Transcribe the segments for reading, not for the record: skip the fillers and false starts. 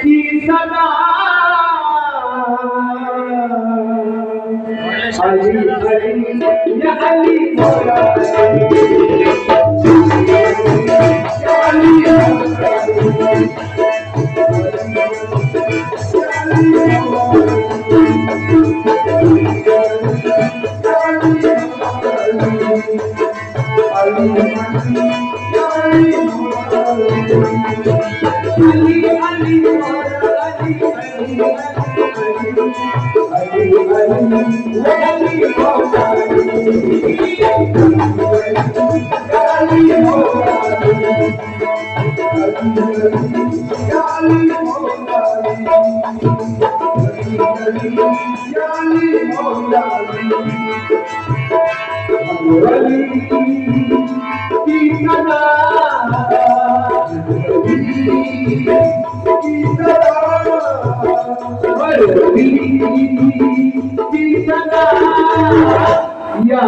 की सदा अली अली या अली मौला या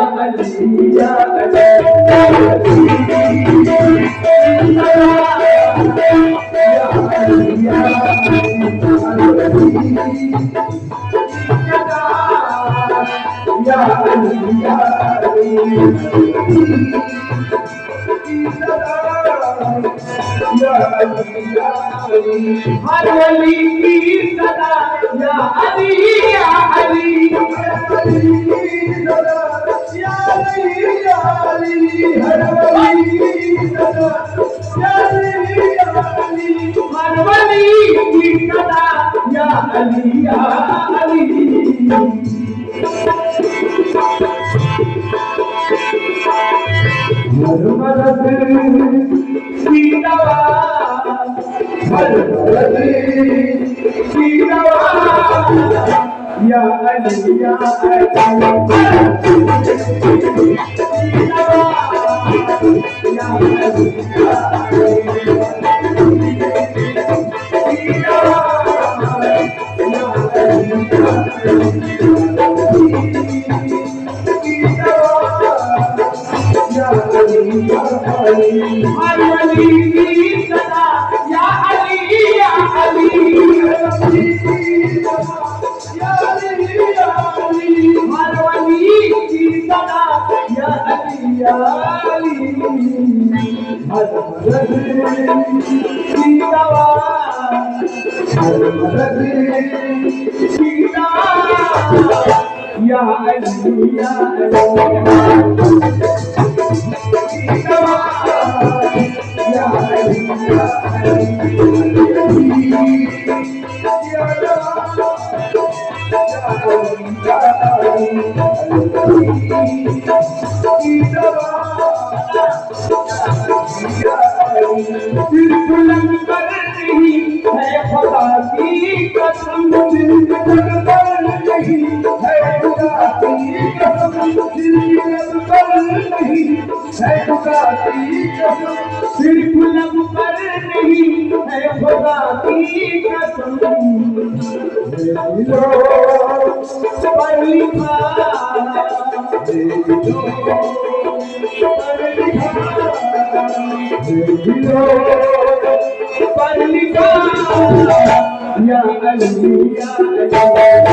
अली या हर वली की सदा या अली या अली या अली या अली हर वली की सदा या अली या अली हर वली की सदा या अली या अली हर मदद की दवा हर मदद की दवा या अली या सिर्फ लब पर नहीं है खुदा की कसम दिलों पर लिखा दिलों पर लिखा या अली या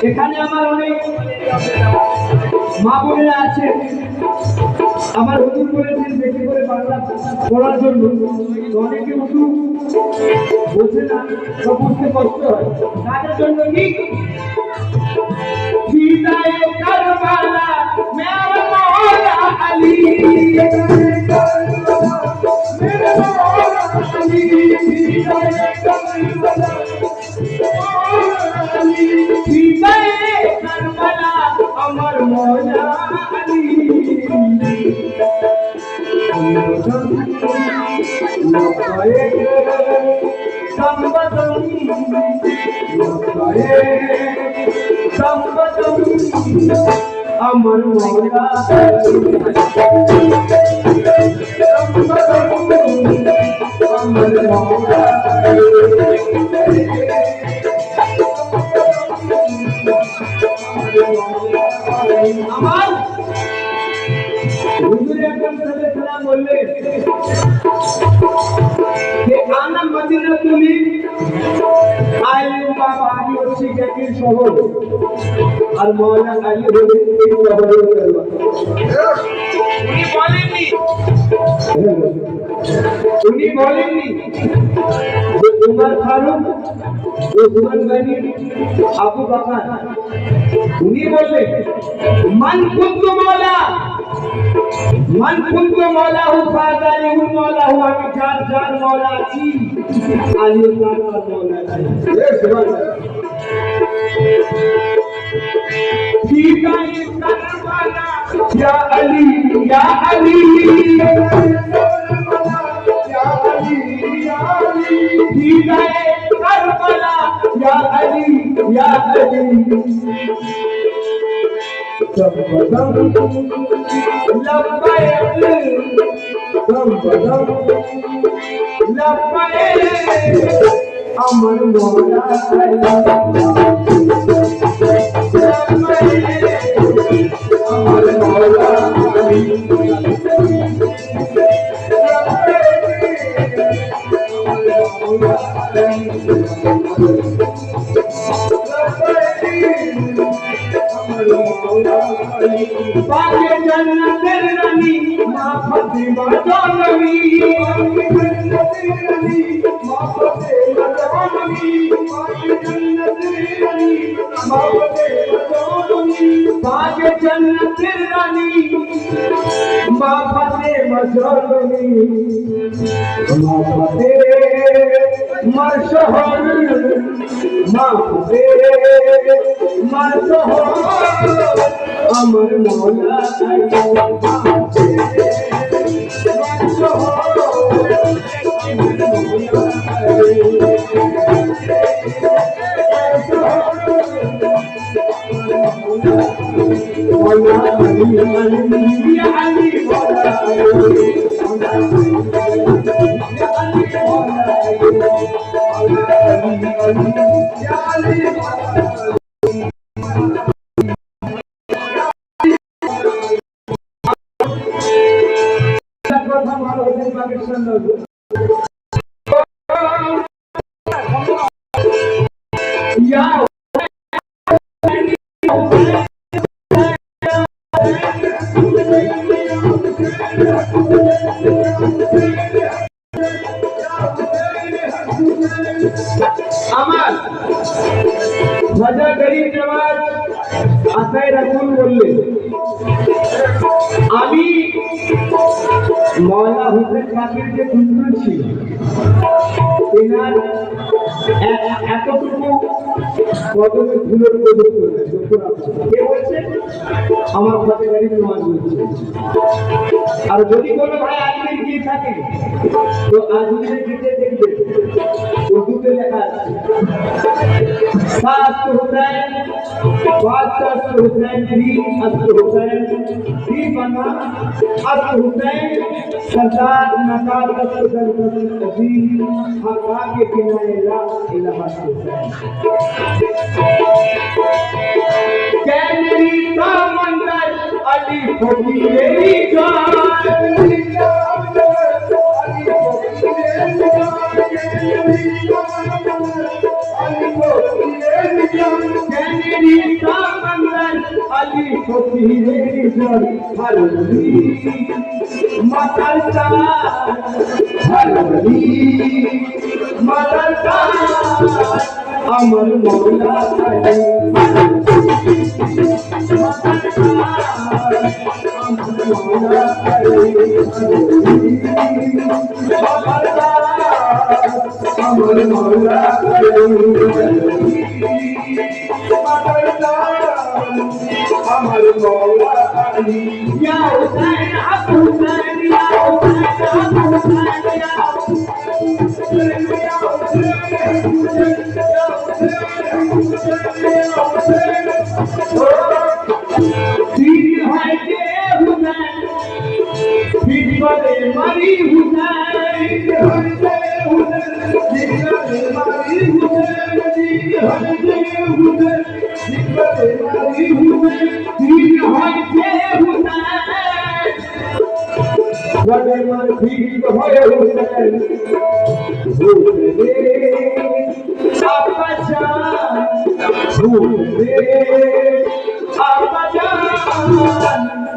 এখানে আমার অনেক মা বোনেরা আছে আমার হুজুর বলেছেন বেশি করে বাংলা পড়ার জন্য অনেকে উর্দু বোঝে না বা বুঝতে কষ্ট হয় তাদের জন্য কি ফিদায়ে কারবালা মেরা মওলা আলী मेरा मौला अली फिदाये करबला फिदाये करबला अमर मौला अली আমার মৌলা আমার মৌলা আমার হুজুর আকরাম সাল্লাল্লাহু বললেন যে আনা মদিনাতুলি আলী বাবা আলী হচ্ছে জাকির শহর আর মৌলা আলী হচ্ছে এই শহরের দরবার উনি বলেননি যে উমর ফারুক ওসমান গনি আবু বকর উনি বললেন মান কুনতু মৌলা হু ফাদালি হু মৌলা হু আমি যার যার মৌলা আছি আলী তার মৌলা আছি ঠিকায়ে কারবালা ইয়া আলী ইয়া আলী ঠিকায়ে কারবালা ইয়া আলী ইয়া আলী আমার মৌলা আমার মৌলা পাকে জান্নাতের রানী মা ফাতিমা জননী পাকে জান্নাতের রানী মা ফাতিমা জননী পাকে জান্নাতের রানী মা ফাতিমা জননী পাকে জান্নাতের রানী মা ফাতিমা জননী মা ফাতিমা শহর মা ফাতিমা শহর আমার মৌলা আমার খাজা গরিব নওয়াজ আসায় রাসূল বললেন আমি মৌলা হুসেন কাকির যে পুত্র ছিল তেনার এতটুকু কদমে ধুলোর প্রদত্ত কে বলছে আমার খাজা গরিব নওয়াজ বলছে আর যদি কোনো ভাই আজমির গিয়ে থাকে তো আজমিরে গিয়ে দেখবে উর্দুতে লেখা আছে सात हुसैन पांच हुसैन तीन हुसैन तीन बना हुसैन सरदार नकार हका के किनारे ला इलाहा हुसैन कैनरी का मंदिर अली फकीरी जान अली फकीरी जान हरली मातरता हरली मातरता अमर मौला अमर मौला अमर मौला अली या हुसैन अबू हुसैन या हुसैन अबू हुसैन या हुसैन या हुसैन तीर है के हुसैन फिर करे मारी हुसैन तीर है के मारी हुसैन तीर है के हुसैन फिर करे मारी हुसैन तीर है के हुसैन बड़े मन ठीक होए हुसैन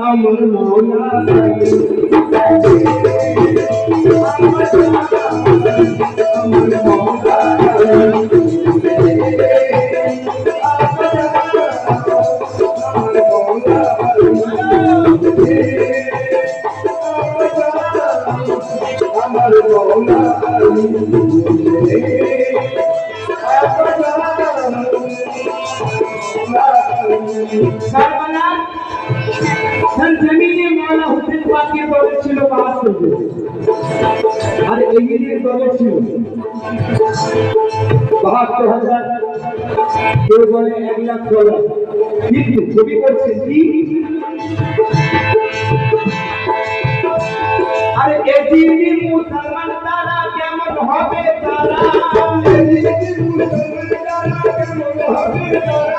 अमर मौला अमर मौला জমিনে মওলা হোসেন পাকের বয়স ছিল 72 আর এগিনের বয়স ছিল 72,000 কেউ বলে $1,00,000 কিন্তু ছবি করছে কি আরে এজিনি মুসলমান তারা কেমন হবে তারা এজিনি মুসলমান তারা কেমন হবে তারা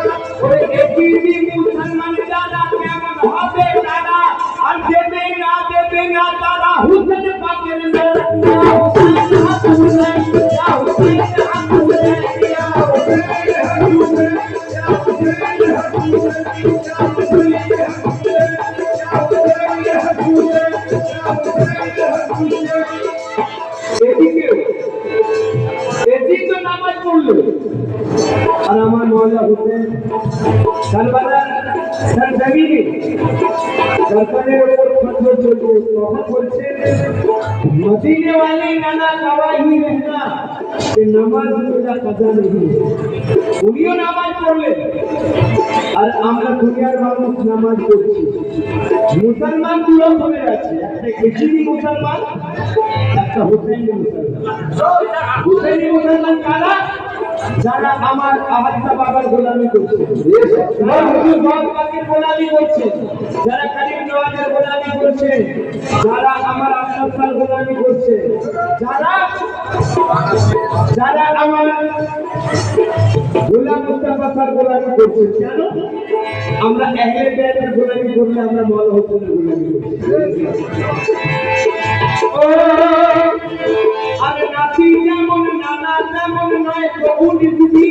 ওই এজিনি মুসলমান তারা কেমন হবে তারা আর দেবে না তারা হুসেন পাকের নাম হুসেন হুসেন ইয়া হুসেন হুসেন ইয়া হুসেন এদিকে তো নামাজ পড়লো আর আমার মওলা হোসেন কারবালার সরজমিনে কারবালার উপর পাথর চলতো কথা বলছে मदीने वाले नाना गवाही रहना कि नमाज रोजा कदा नहीं उनियो नामाज पढ़ले আর আমরা দুনিয়ার মানুষ নামাজ পড়ছি মুসলমান দুটো হয়ে আছে একটা ইসলামী মুসলমান একটা হুসাইনি মুসলমান হুসাইনি মুসলমান কারা যারা আমার আহাদা বাবার গোলামি করছে হুজুর বাবা পাকের গোলামি করছে যারা কালিম নওয়াজের গোলামি করছে যারা আমার আশরাফের গোলামি করছে যারা আমার গোলাম মুস্তাফা স্যার গোলামি করছে কেন আমরা আহলে বেতের গোলামি করলে আমরা মওলা হোসেনের গোলামি করছি ও আরে নাতি যেমন নানা তেমন নয় প্রভু নিধি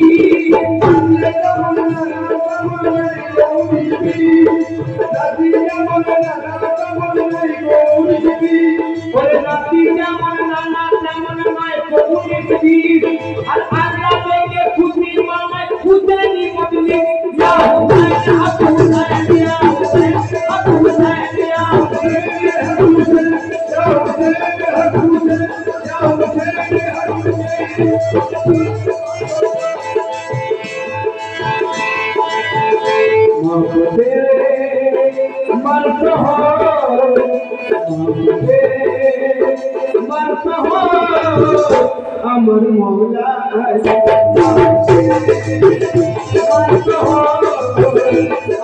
যেমন নানা তেমন নয় প্রভু নিধি নাতি যেমন নানা তেমন নয় প্রভু নিধি ওরে নাতি যেমন নানা তেমন নয় প্রভু নিধি আর আল্লাহ থেকে খুশি মানায় খুদানি বদলে ইয়া হুসাইন আবু হুসাইন ইয়া হুসাইন আবু হুসাইন ইয়া হুসাইন अमर मौला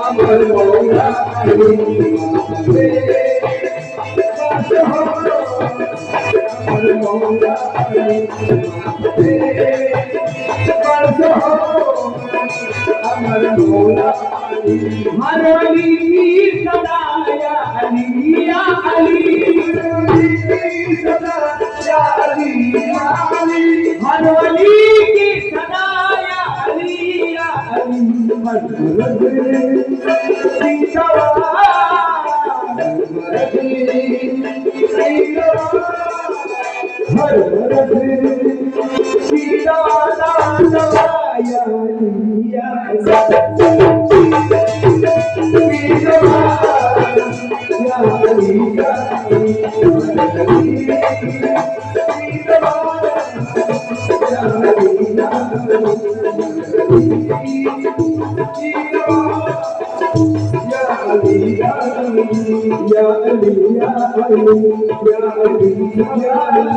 अमर मौला हर अली की सदा या अली या अली सदा या अली या अली हर अली की सदा या अली मदद Ya Ali, Ya Ali, Ya Ali, Ya Ali, Ya Ali.